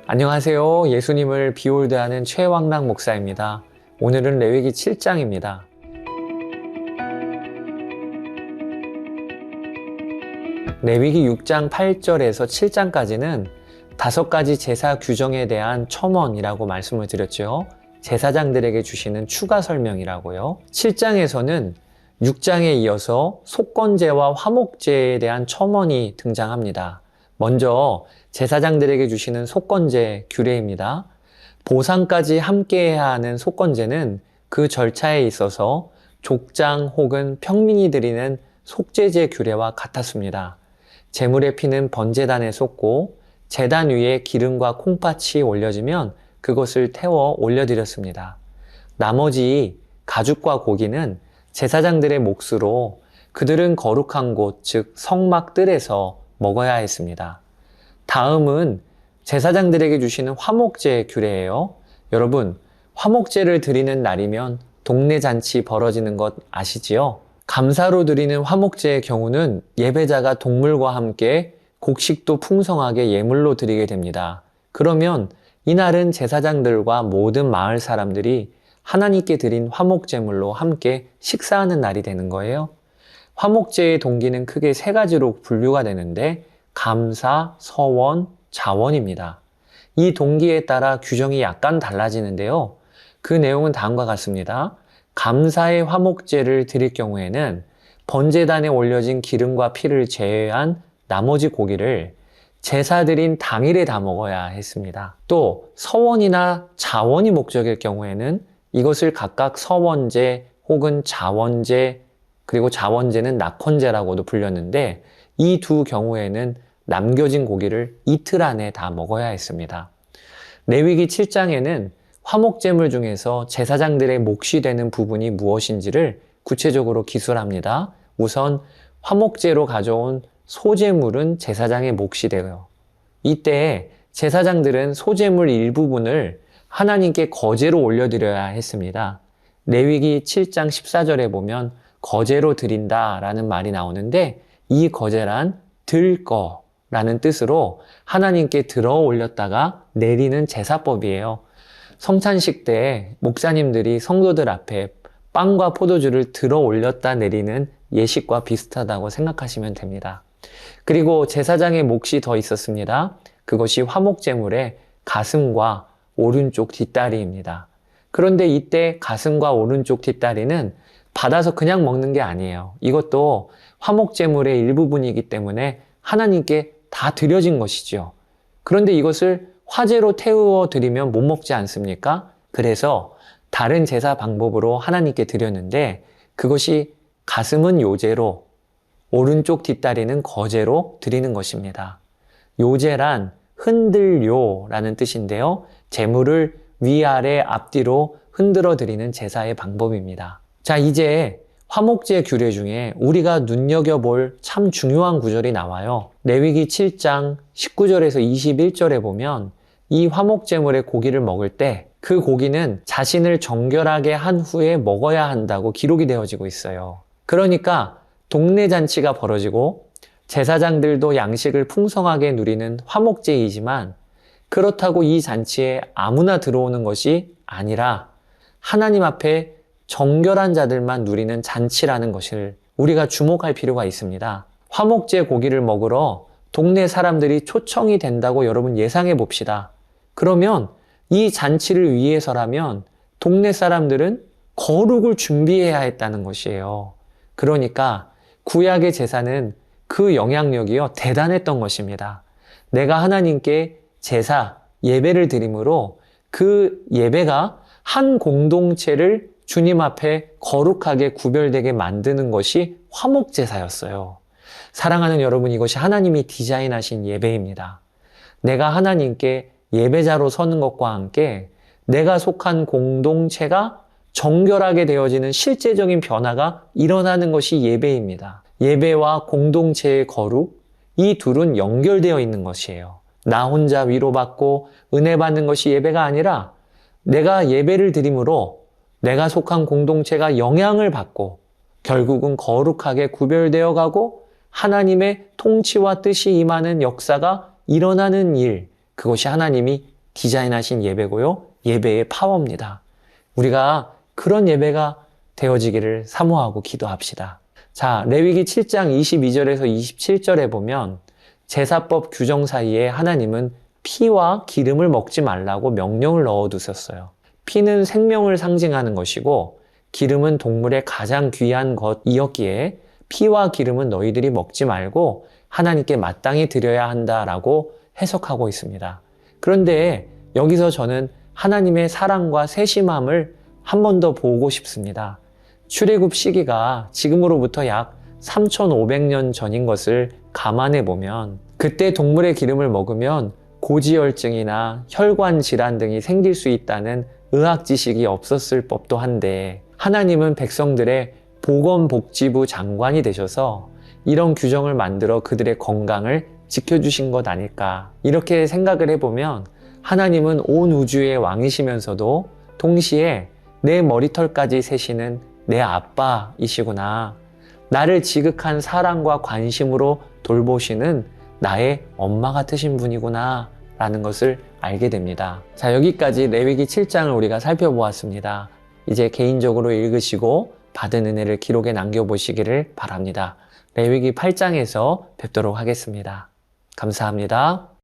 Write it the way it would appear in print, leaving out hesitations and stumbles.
안녕하세요. 예수님을 비올드하는 최왕락 목사입니다. 오늘은 레위기 7장입니다. 레위기 6장 8절에서 7장까지는 5가지 제사 규정에 대한 첨언이라고 말씀을 드렸죠. 제사장들에게 주시는 추가 설명이라고요. 7장에서는 6장에 이어서 속건제와 화목제에 대한 첨언이 등장합니다. 먼저 제사장들에게 주시는 속건제 규례입니다. 보상까지 함께 해야 하는 속건제는 그 절차에 있어서 족장 혹은 평민이 드리는 속죄제 규례와 같았습니다. 제물의 피는 번제단에 쏟고 제단 위에 기름과 콩팥이 올려지면 그것을 태워 올려드렸습니다. 나머지 가죽과 고기는 제사장들의 몫으로 그들은 거룩한 곳, 즉 성막들에서 먹어야 했습니다. 다음은 제사장들에게 주시는 화목제 규례예요. 여러분, 화목제를 드리는 날이면 동네 잔치 벌어지는 것 아시지요? 감사로 드리는 화목제의 경우는 예배자가 동물과 함께 곡식도 풍성하게 예물로 드리게 됩니다. 그러면 이날은 제사장들과 모든 마을 사람들이 하나님께 드린 화목제물로 함께 식사하는 날이 되는 거예요. 화목제의 동기는 크게 3가지로 분류가 되는데 감사, 서원, 자원입니다. 이 동기에 따라 규정이 약간 달라지는데요. 그 내용은 다음과 같습니다. 감사의 화목제를 드릴 경우에는 번제단에 올려진 기름과 피를 제외한 나머지 고기를 제사 드린 당일에 다 먹어야 했습니다. 또 서원이나 자원이 목적일 경우에는 이것을 각각 서원제 혹은 자원제, 그리고 자원제는 낙헌제라고도 불렸는데 이 두 경우에는 남겨진 고기를 이틀 안에 다 먹어야 했습니다. 레위기 7장에는 화목제물 중에서 제사장들의 몫이 되는 부분이 무엇인지를 구체적으로 기술합니다. 우선 화목제로 가져온 소제물은 제사장의 몫이 되고요. 이때 제사장들은 소제물 일부분을 하나님께 거제로 올려드려야 했습니다. 레위기 7장 14절에 보면 거제로 드린다 라는 말이 나오는데 이 거제란 들 거라는 뜻으로 하나님께 들어 올렸다가 내리는 제사법이에요. 성찬식 때 목사님들이 성도들 앞에 빵과 포도주를 들어 올렸다 내리는 예식과 비슷하다고 생각하시면 됩니다. 그리고 제사장의 몫이 더 있었습니다. 그것이 화목제물의 가슴과 오른쪽 뒷다리입니다. 그런데 이때 가슴과 오른쪽 뒷다리는 받아서 그냥 먹는 게 아니에요. 이것도 화목제물의 일부분이기 때문에 하나님께 다 드려진 것이죠. 그런데 이것을 화제로 태워 드리면 못 먹지 않습니까? 그래서 다른 제사 방법으로 하나님께 드렸는데 그것이 가슴은 요제로, 오른쪽 뒷다리는 거제로 드리는 것입니다. 요제란 흔들요라는 뜻인데요. 제물을 위아래 앞뒤로 흔들어 드리는 제사의 방법입니다. 자, 이제 화목제 규례 중에 우리가 눈여겨볼 참 중요한 구절이 나와요. 레위기 7장 19절에서 21절에 보면 이 화목제물의 고기를 먹을 때 그 고기는 자신을 정결하게 한 후에 먹어야 한다고 기록이 되어지고 있어요. 그러니까 동네 잔치가 벌어지고 제사장들도 양식을 풍성하게 누리는 화목제이지만 그렇다고 이 잔치에 아무나 들어오는 것이 아니라 하나님 앞에 정결한 자들만 누리는 잔치라는 것을 우리가 주목할 필요가 있습니다. 화목제 고기를 먹으러 동네 사람들이 초청이 된다고 여러분 예상해 봅시다. 그러면 이 잔치를 위해서라면 동네 사람들은 거룩을 준비해야 했다는 것이에요. 그러니까 구약의 제사는 그 영향력이요 대단했던 것입니다. 내가 하나님께 제사, 예배를 드림으로 그 예배가 한 공동체를 주님 앞에 거룩하게 구별되게 만드는 것이 화목제사였어요. 사랑하는 여러분, 이것이 하나님이 디자인하신 예배입니다. 내가 하나님께 예배자로 서는 것과 함께 내가 속한 공동체가 정결하게 되어지는 실제적인 변화가 일어나는 것이 예배입니다. 예배와 공동체의 거룩, 이 둘은 연결되어 있는 것이에요. 나 혼자 위로받고 은혜 받는 것이 예배가 아니라 내가 예배를 드림으로 내가 속한 공동체가 영향을 받고 결국은 거룩하게 구별되어 가고 하나님의 통치와 뜻이 임하는 역사가 일어나는 일, 그것이 하나님이 디자인하신 예배고요. 예배의 파워입니다. 우리가 그런 예배가 되어지기를 사모하고 기도합시다. 자, 레위기 7장 22절에서 27절에 보면 제사법 규정 사이에 하나님은 피와 기름을 먹지 말라고 명령을 넣어두셨어요. 피는 생명을 상징하는 것이고 기름은 동물의 가장 귀한 것이었기에 피와 기름은 너희들이 먹지 말고 하나님께 마땅히 드려야 한다라고 해석하고 있습니다. 그런데 여기서 저는 하나님의 사랑과 세심함을 한 번 더 보고 싶습니다. 출애굽 시기가 지금으로부터 약 3,500년 전인 것을 감안해 보면 그때 동물의 기름을 먹으면 고지혈증이나 혈관 질환 등이 생길 수 있다는 의학 지식이 없었을 법도 한데 하나님은 백성들의 보건복지부 장관이 되셔서 이런 규정을 만들어 그들의 건강을 지켜주신 것 아닐까. 이렇게 생각을 해보면 하나님은 온 우주의 왕이시면서도 동시에 내 머리털까지 세시는 내 아빠이시구나. 나를 지극한 사랑과 관심으로 돌보시는 나의 엄마 같으신 분이구나 라는 것을 알게 됩니다. 자, 여기까지 레위기 7장을 우리가 살펴보았습니다. 이제 개인적으로 읽으시고 받은 은혜를 기록에 남겨보시기를 바랍니다. 레위기 8장에서 뵙도록 하겠습니다. 감사합니다.